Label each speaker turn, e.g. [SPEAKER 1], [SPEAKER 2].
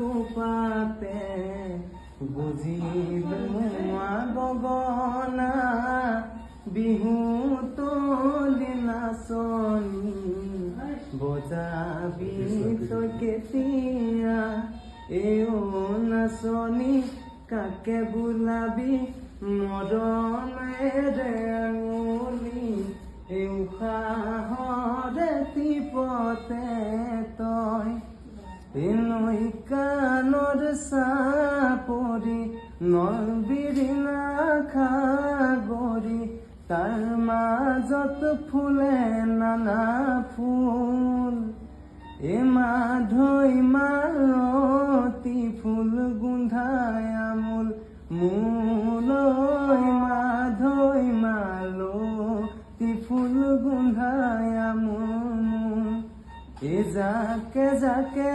[SPEAKER 1] কোপাতে বুজিলো গগনা বিহু তলি নাচনি বজাবি তই কেতিয়া এও নাচনি কাকে বোলাবি মৰমেৰে আঙুলি উশাহৰে টিপতে তই নৈ কাণৰ চাপৰি নলবিৰিণা খাগৰি তাৰ মাজত ফুলে নানা ফুল মাধৈ মালতী ফুল গোন্ধাই আমোল মোলৈ মাধৈ মালতী ফুল গোন্ধাই আমোল জাকে জাকে